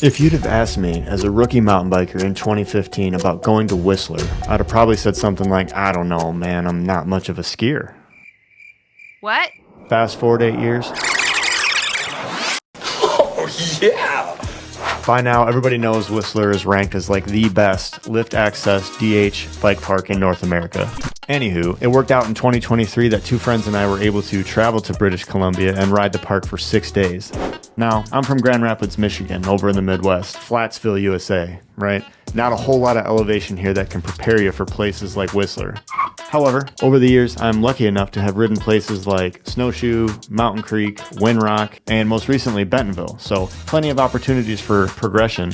If you'd have asked me as a rookie mountain biker in 2015 about going to Whistler, I'd have probably said something like, I don't know, man, I'm not much of a skier. What? Fast forward 8 years. Oh, yeah! By now, everybody knows Whistler is ranked as like the best lift access DH bike park in North America. Anywho, it worked out in 2023 that two friends and I were able to travel to British Columbia and ride the park for 6 days. Now, I'm from Grand Rapids, Michigan, over in the Midwest, Flatsville, USA, right? Not a whole lot of elevation here that can prepare you for places like Whistler. However, over the years, I'm lucky enough to have ridden places like Snowshoe, Mountain Creek, Windrock, and most recently Bentonville, so plenty of opportunities for progression,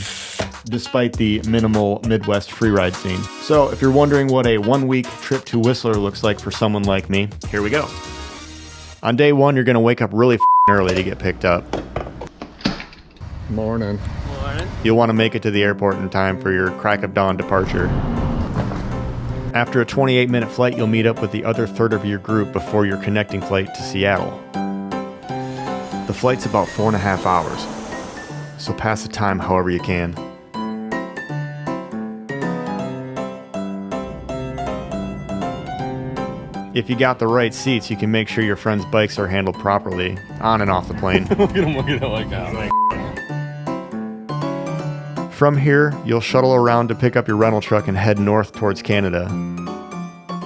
despite the minimal Midwest freeride scene. So if you're wondering what a 1-week trip to Whistler looks like for someone like me, here we go. On day one, you're gonna wake up really early to get picked up. Morning. Morning. You'll want to make it to the airport in time for your crack of dawn departure. After a 28-minute flight, you'll meet up with the other third of your group before your connecting flight to Seattle. The flight's about 4.5 hours, so pass the time however you can. If you got the right seats, you can make sure your friends' bikes are handled properly, on and off the plane. Look at him looking at it like that. From here, you'll shuttle around to pick up your rental truck and head north towards Canada.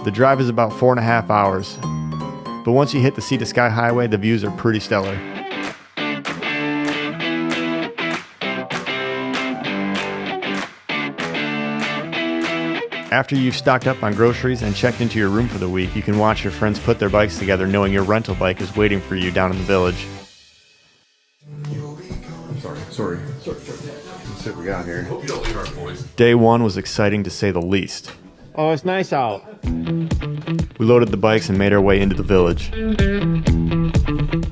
The drive is about 4.5 hours, but once you hit the Sea to Sky Highway, the views are pretty stellar. After you've stocked up on groceries and checked into your room for the week, you can watch your friends put their bikes together knowing your rental bike is waiting for you down in the village. Sorry. Let's see what we got here. Hope you don't leave our boys. Day one was exciting to say the least. Oh, it's nice out. We loaded the bikes and made our way into the village.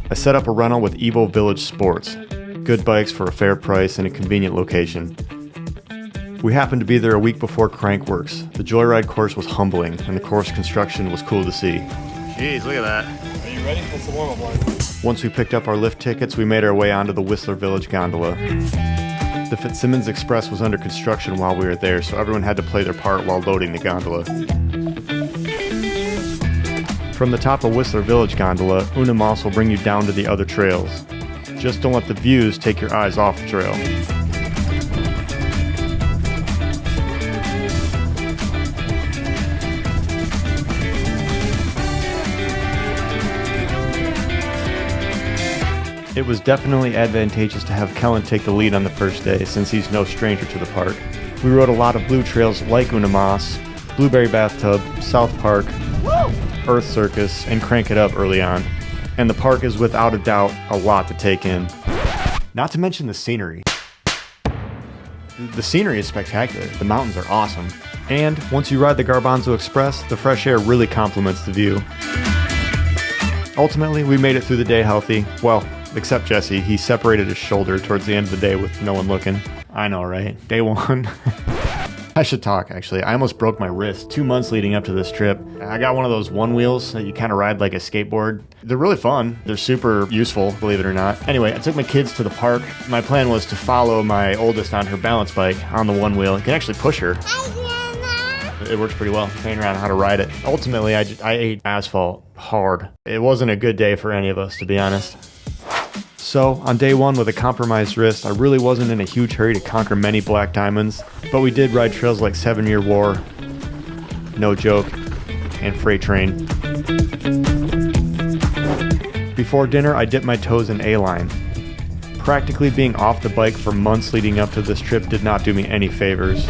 I set up a rental with Evo Village Sports. Good bikes for a fair price and a convenient location. We happened to be there a week before Crankworks. The joyride course was humbling, and the course construction was cool to see. Jeez, look at that. Are you ready? That's the warm-up line. Once we picked up our lift tickets, we made our way onto the Whistler Village gondola. The Fitzsimmons Express was under construction while we were there, so everyone had to play their part while loading the gondola. From the top of Whistler Village gondola, Unamoss will bring you down to the other trails. Just don't let the views take your eyes off the trail. It was definitely advantageous to have Kellen take the lead on the first day, since he's no stranger to the park. We rode a lot of blue trails like Unamoss, Blueberry Bathtub, South Park, Earth Circus, and Crank It Up early on. And the park is without a doubt a lot to take in. Not to mention the scenery. The scenery is spectacular. The mountains are awesome. And once you ride the Garbanzo Express, the fresh air really complements the view. Ultimately, we made it through the day healthy. Well, except Jesse. He separated his shoulder towards the end of the day with no one looking. I know, right? Day one. I should talk, actually. I almost broke my wrist 2 months leading up to this trip. I got one of those one wheels that you kind of ride like a skateboard. They're really fun. They're super useful, believe it or not. Anyway, I took my kids to the park. My plan was to follow my oldest on her balance bike on the one wheel. You can actually push her. It works pretty well, training around how to ride it. Ultimately, I ate asphalt hard. It wasn't a good day for any of us, to be honest. So, on day one with a compromised wrist, I really wasn't in a huge hurry to conquer many black diamonds, but we did ride trails like 7 Year War, No Joke, and Freight Train. Before dinner, I dipped my toes in A-Line. Practically being off the bike for months leading up to this trip did not do me any favors.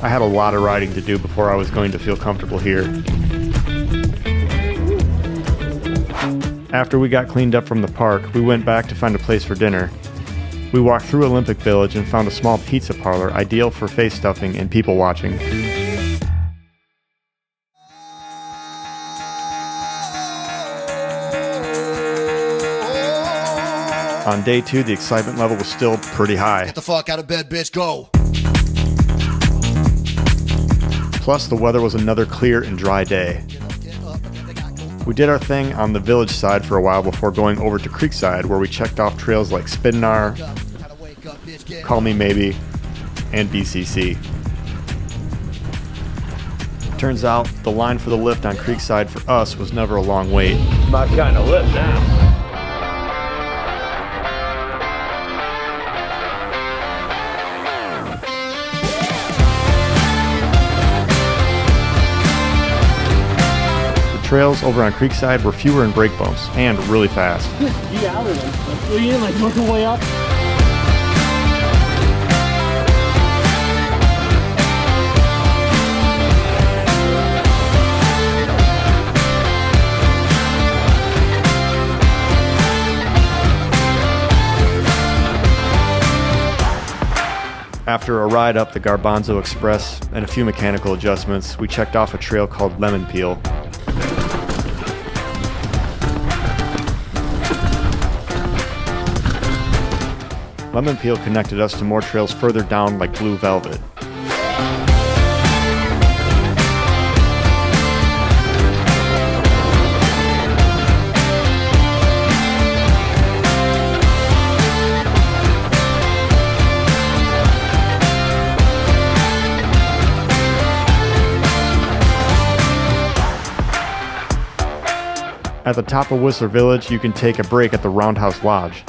I had a lot of riding to do before I was going to feel comfortable here. After we got cleaned up from the park, we went back to find a place for dinner. We walked through Olympic Village and found a small pizza parlor ideal for face stuffing and people watching. On day two, the excitement level was still pretty high. Get the fuck out of bed, bitch, go! Plus, the weather was another clear and dry day. We did our thing on the village side for a while before going over to Creekside, where we checked off trails like Spinnar, Call Me Maybe, and BCC. Turns out the line for the lift on Creekside for us was never a long wait. My kind of lift now. The trails over on Creekside were fewer in brake bumps and really fast. You outed them. What are you in, like, work your way up? After a ride up the Garbanzo Express and a few mechanical adjustments, we checked off a trail called Lemon Peel. Lemon Peel connected us to more trails further down like Blue Velvet. At the top of Whistler Village, you can take a break at the Roundhouse Lodge.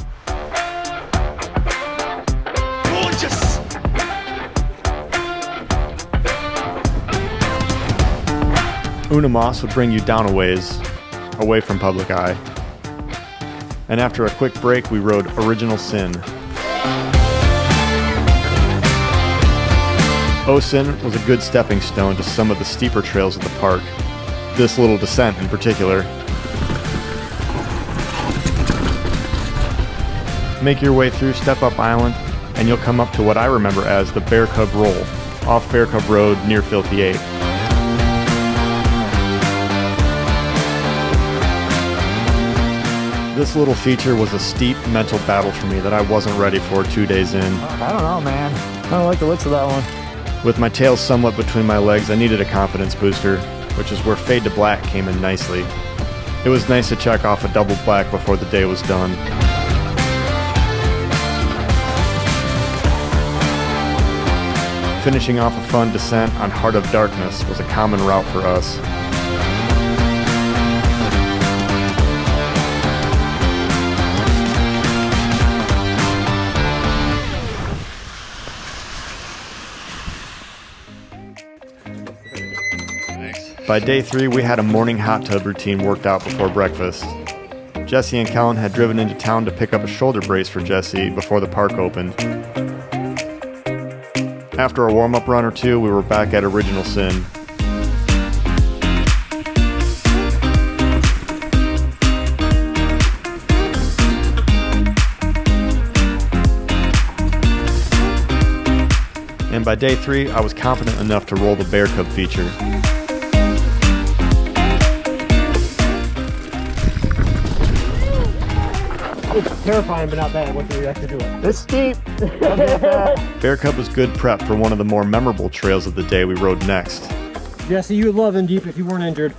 Gorgeous! Unamoss would bring you down a ways, away from public eye. And after a quick break, we rode Original Sin. O-Sin was a good stepping stone to some of the steeper trails of the park, this little descent in particular. Make your way through Step Up Island, and you'll come up to what I remember as the Bear Cub Roll, off Bear Cub Road near Filthy 8. This little feature was a steep mental battle for me that I wasn't ready for 2 days in. I don't know, man. I don't like the looks of that one. With my tail somewhat between my legs, I needed a confidence booster, which is where Fade to Black came in nicely. It was nice to check off a double black before the day was done. Finishing off a fun descent on Heart of Darkness was a common route for us. By day 3, we had a morning hot tub routine worked out before breakfast. Jesse and Kellen had driven into town to pick up a shoulder brace for Jesse before the park opened. After a warm-up run or two, we were back at Original Sin. And by day 3, I was confident enough to roll the Bear Cub feature. It's terrifying, but not bad once you actually do it. It's steep. Bear Cub was good prep for one of the more memorable trails of the day we rode next. Jesse, you would love him deep if you weren't injured.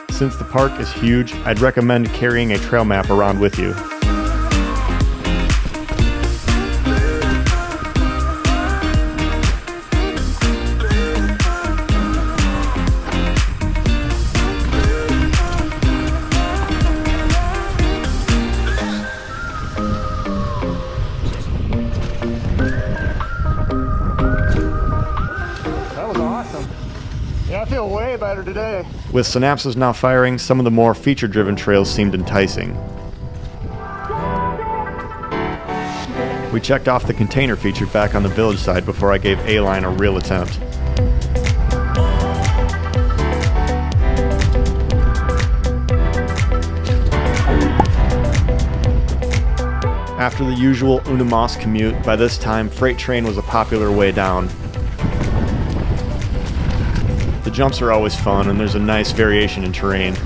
Since the park is huge, I'd recommend carrying a trail map around with you. That was awesome. Yeah, I feel way better today. With synapses now firing, some of the more feature-driven trails seemed enticing. We checked off the container feature back on the village side before I gave A-Line a real attempt. After the usual Unamas commute, by this time, freight train was a popular way down. The jumps are always fun, and there's a nice variation in terrain.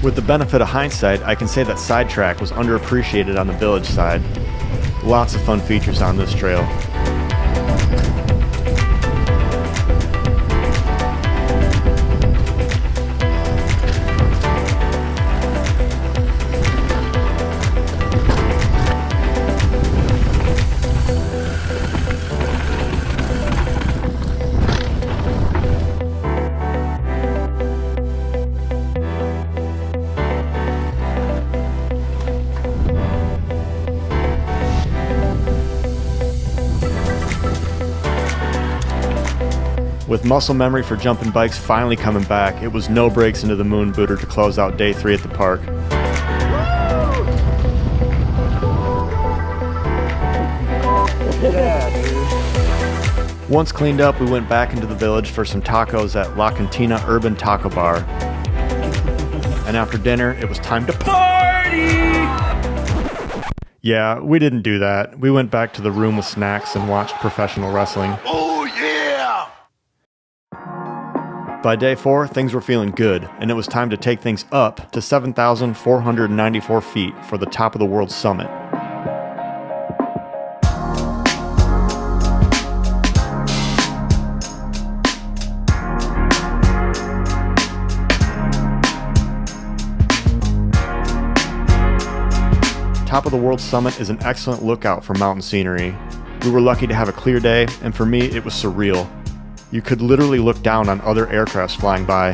With the benefit of hindsight, I can say that sidetrack was underappreciated on the village side. Lots of fun features on this trail. With muscle memory for jumping bikes finally coming back, it was no breaks into the moon booter to close out day 3 at the park. Yeah, dude. Once cleaned up, we went back into the village for some tacos at La Cantina Urban Taco Bar. And after dinner, it was time to party! Yeah, we didn't do that. We went back to the room with snacks and watched professional wrestling. Oh, yeah! By day 4, things were feeling good, and it was time to take things up to 7,494 feet for the top of the world summit. Top of the world summit is an excellent lookout for mountain scenery. We were lucky to have a clear day, and for me, it was surreal. You could literally look down on other aircrafts flying by.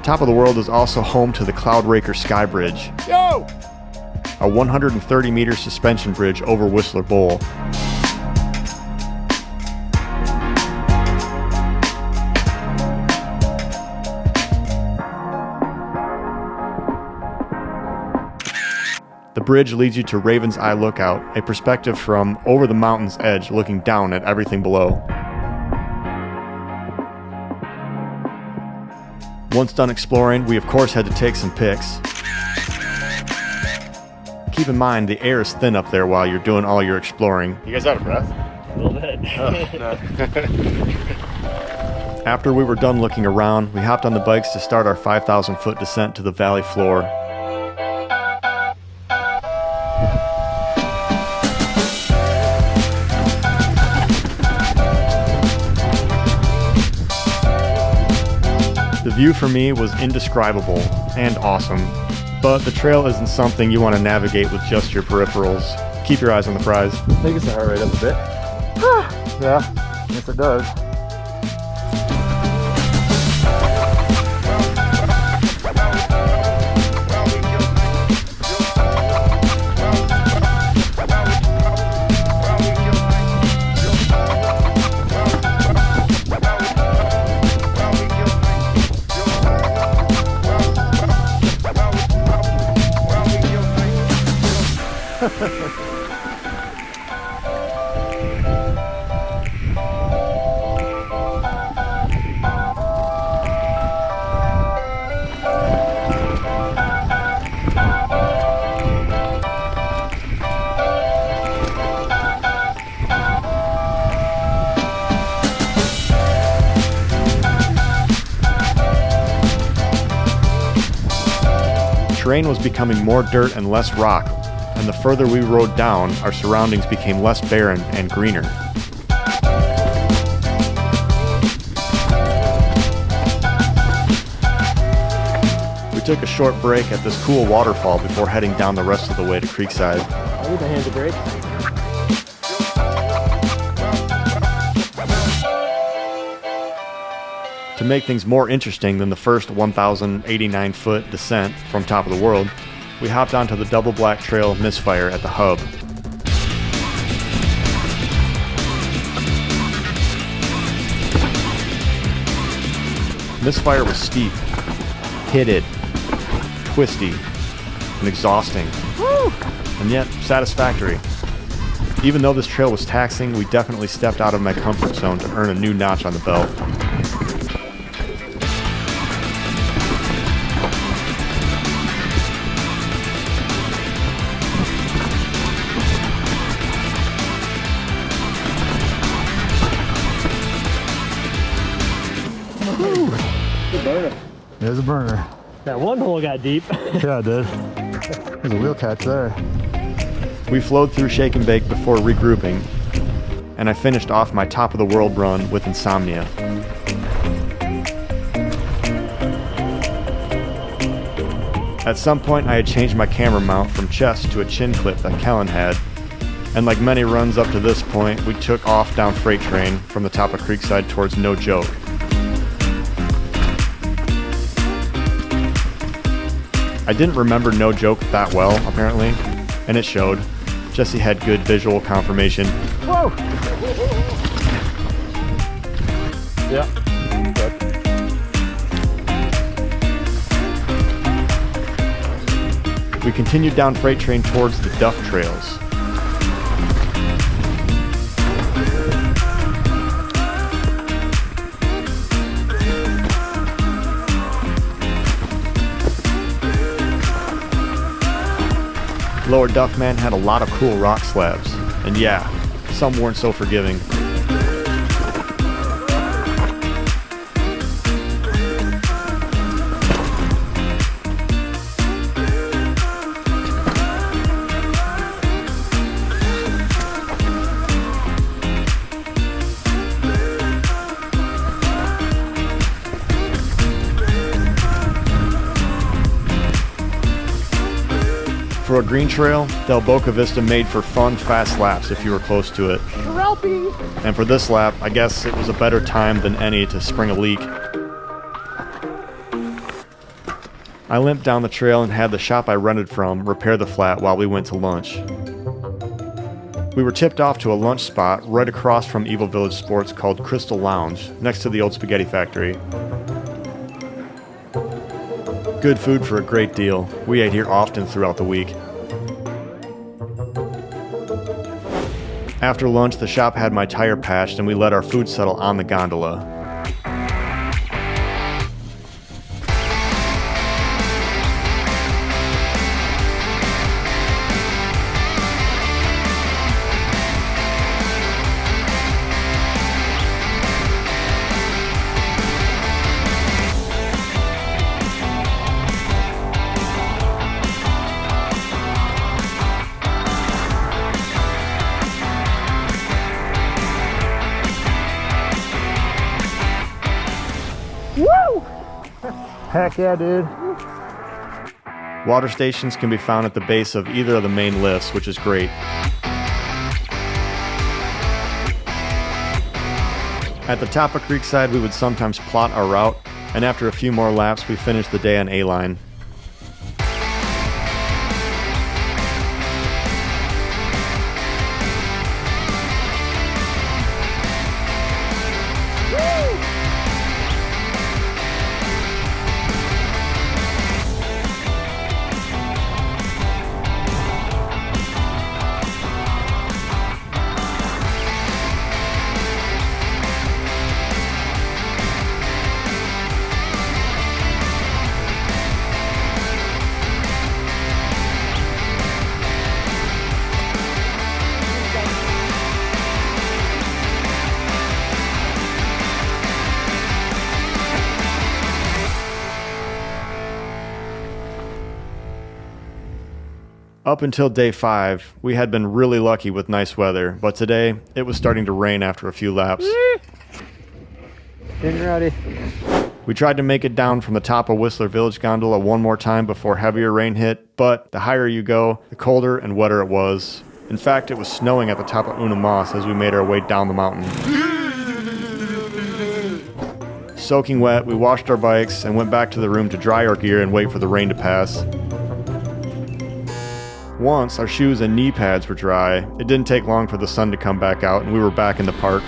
Top of the world is also home to the Cloudraker Sky Bridge, Yo! a 130-meter suspension bridge over Whistler Bowl. The bridge leads you to Raven's Eye Lookout, a perspective from over the mountain's edge looking down at everything below. Once done exploring, we of course had to take some pics. Keep in mind, the air is thin up there while you're doing all your exploring. You guys out of breath? A little bit. After we were done looking around, we hopped on the bikes to start our 5,000-foot descent to the valley floor. The view for me was indescribable and awesome, but the trail isn't something you want to navigate with just your peripherals. Keep your eyes on the prize. I think it's the heart rate up a bit. Yeah, yes it does. Terrain was becoming more dirt and less rock, and the further we rode down, our surroundings became less barren and greener. We took a short break at this cool waterfall before heading down the rest of the way to Creekside. I need my hand to break. To make things more interesting than the first 1,089-foot descent from Top of the World, we hopped onto the Double Black Trail Misfire at the hub. Misfire was steep. Hit it. twisty and exhausting, and yet satisfactory. Even though this trail was taxing, we definitely stepped out of my comfort zone to earn a new notch on the belt. There's a burner. That one hole got deep. Yeah, it did. There's a wheel catch there. We flowed through Shake and Bake before regrouping, and I finished off my top of the world run with insomnia. At some point I had changed my camera mount from chest to a chin clip that Kellen had, and like many runs up to this point, we took off down Freight Train from the top of Creekside towards No Joke. I didn't remember No Joke that well, apparently, and it showed. Jesse had good visual confirmation. Whoa! Yeah. We continued down Freight Train towards the Duff Trails. Lower Duffman had a lot of cool rock slabs, and yeah, some weren't so forgiving. For a green trail, Del Boca Vista made for fun, fast laps if you were close to it. And for this lap, I guess it was a better time than any to spring a leak. I limped down the trail and had the shop I rented from repair the flat while we went to lunch. We were tipped off to a lunch spot right across from Evil Village Sports called Crystal Lounge, next to the old spaghetti factory. Good food for a great deal. We ate here often throughout the week. After lunch, the shop had my tire patched and we let our food settle on the gondola. Heck yeah, dude. Water stations can be found at the base of either of the main lifts, which is great. At the top of Creekside, we would sometimes plot our route, and after a few more laps, we finished the day on A-Line. Up until day 5, we had been really lucky with nice weather, but today it was starting to rain after a few laps. Getting ready. We tried to make it down from the top of Whistler Village gondola one more time before heavier rain hit, but the higher you go, the colder and wetter it was. In fact, it was snowing at the top of Una Moss as we made our way down the mountain. Soaking wet, we washed our bikes and went back to the room to dry our gear and wait for the rain to pass. Once our shoes and knee pads were dry, it didn't take long for the sun to come back out and we were back in the park.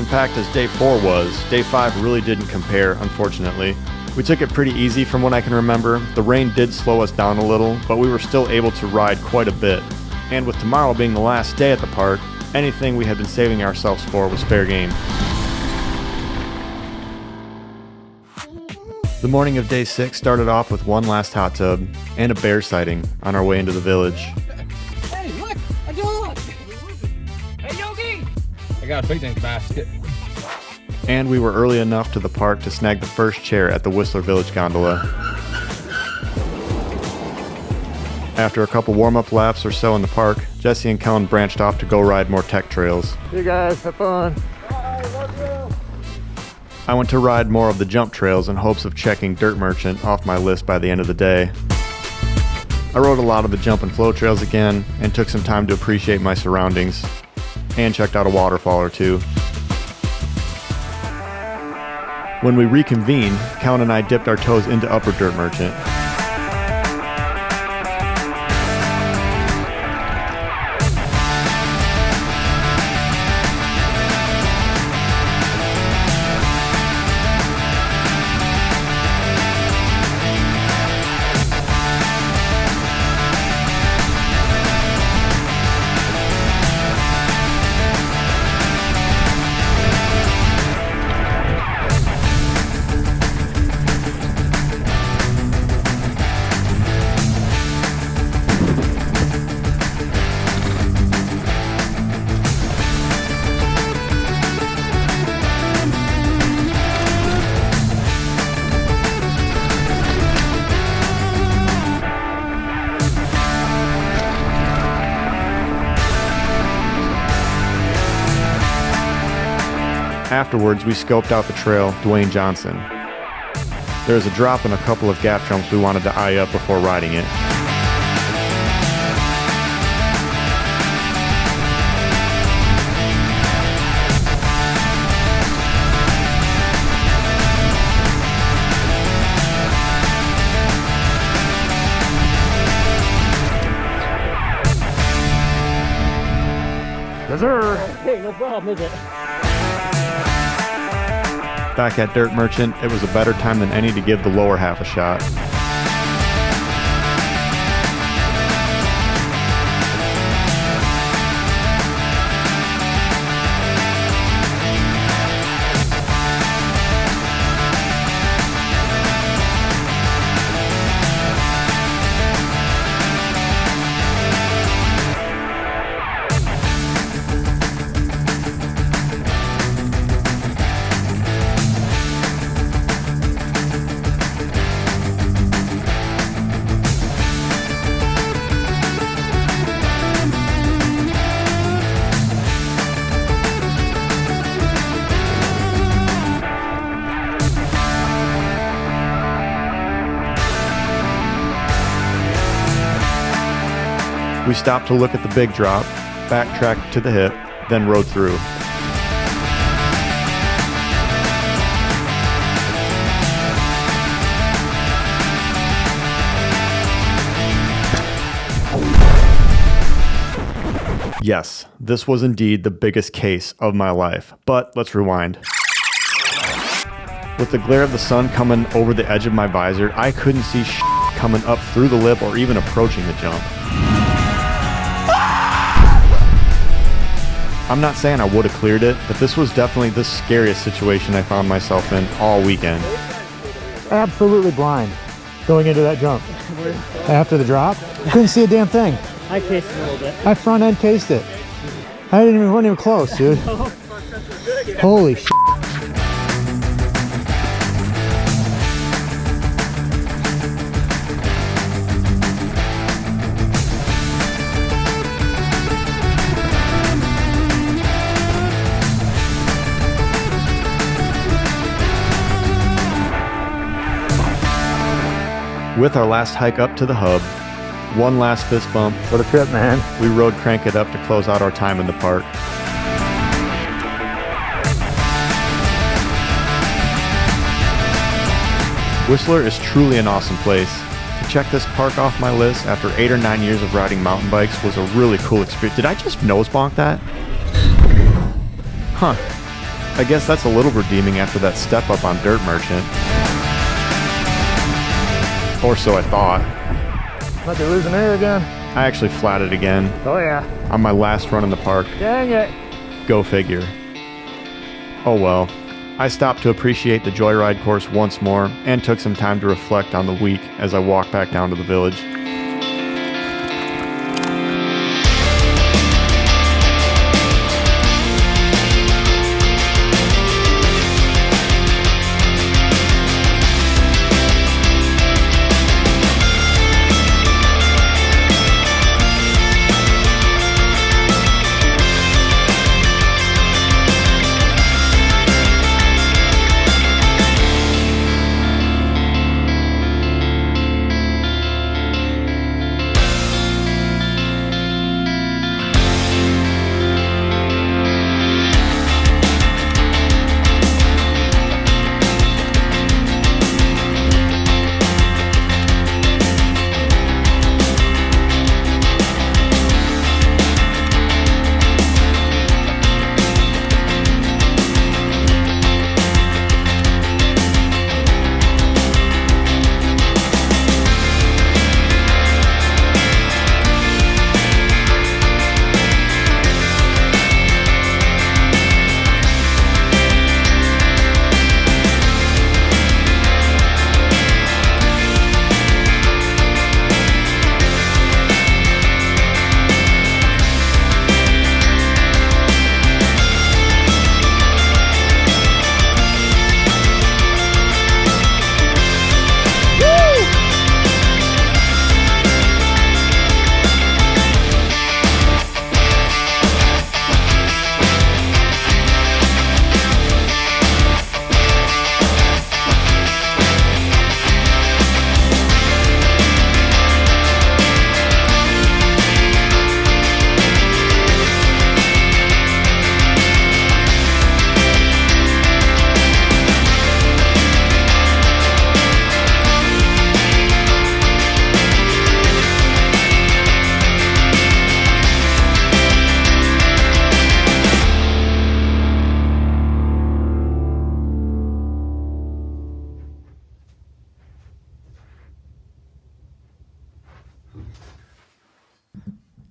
action-packed as day 4 was, day 5 really didn't compare, unfortunately. We took it pretty easy from what I can remember. The rain did slow us down a little, but we were still able to ride quite a bit. And with tomorrow being the last day at the park, anything we had been saving ourselves for was fair game. The morning of day 6 started off with one last hot tub and a bear sighting on our way into the village. Hey, look, a dog! Hey, Yogi! I got a picnic basket. And we were early enough to the park to snag the first chair at the Whistler Village gondola. After a couple warm-up laps or so in the park, Jesse and Kellen branched off to go ride more tech trails. You guys have fun. I went to ride more of the jump trails in hopes of checking Dirt Merchant off my list by the end of the day. I rode a lot of the jump and flow trails again and took some time to appreciate my surroundings and checked out a waterfall or two. When we reconvened, Kellen and I dipped our toes into Upper Dirt Merchant. Afterwards, we scoped out the trail, Dwayne Johnson. There's a drop and a couple of gap jumps we wanted to eye up before riding it. Yes, sir. Hey, no problem, is it? Back at Dirt Merchant, it was a better time than any to give the lower half a shot. We stopped to look at the big drop, backtracked to the hip, then rode through. Yes, this was indeed the biggest case of my life, but let's rewind. With the glare of the sun coming over the edge of my visor, I couldn't see coming up through the lip or even approaching the jump. I'm not saying I would have cleared it, but this was definitely the scariest situation I found myself in all weekend. Absolutely blind going into that jump. After the drop, I couldn't see a damn thing. I cased it a little bit. I front end cased it. I wasn't even close, dude. Holy shit. With our last hike up to the hub, one last fist bump, For the trip, man. we rode Crank It Up to close out our time in the park. Whistler is truly an awesome place. To check this park off my list after 8 or 9 years of riding mountain bikes was a really cool experience. Did I just nose bonk that? Huh. I guess that's a little redeeming after that step up on Dirt Merchant. Or so I thought. Might be losing air again. I actually flatted again Oh yeah. on my last run in the park. Dang it. Go figure. Oh well. I stopped to appreciate the joyride course once more and took some time to reflect on the week as I walked back down to the village.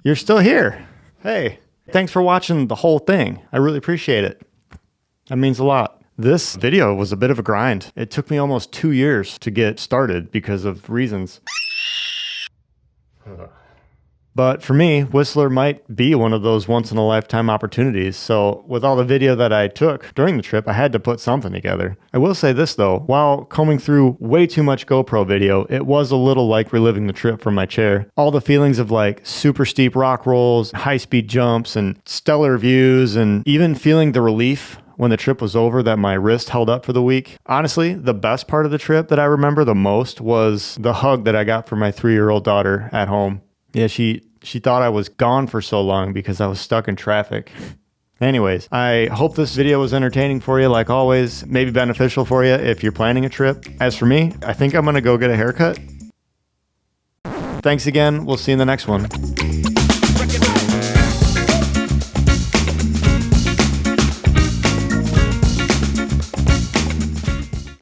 You're still here. Hey, thanks for watching the whole thing. I really appreciate it. That means a lot. This video was a bit of a grind. It took me almost 2 years to get started because of reasons. But for me, Whistler might be one of those once-in-a-lifetime opportunities, so with all the video that I took during the trip, I had to put something together. I will say this though, while combing through way too much GoPro video, it was a little like reliving the trip from my chair. All the feelings of like super steep rock rolls, high-speed jumps, and stellar views, and even feeling the relief when the trip was over that my wrist held up for the week. Honestly, the best part of the trip that I remember the most was the hug that I got from my 3-year-old daughter at home. Yeah, she thought I was gone for so long because I was stuck in traffic. Anyways, I hope this video was entertaining for you like always, maybe beneficial for you if you're planning a trip. As for me, I think I'm gonna go get a haircut. Thanks again, we'll see you in the next one.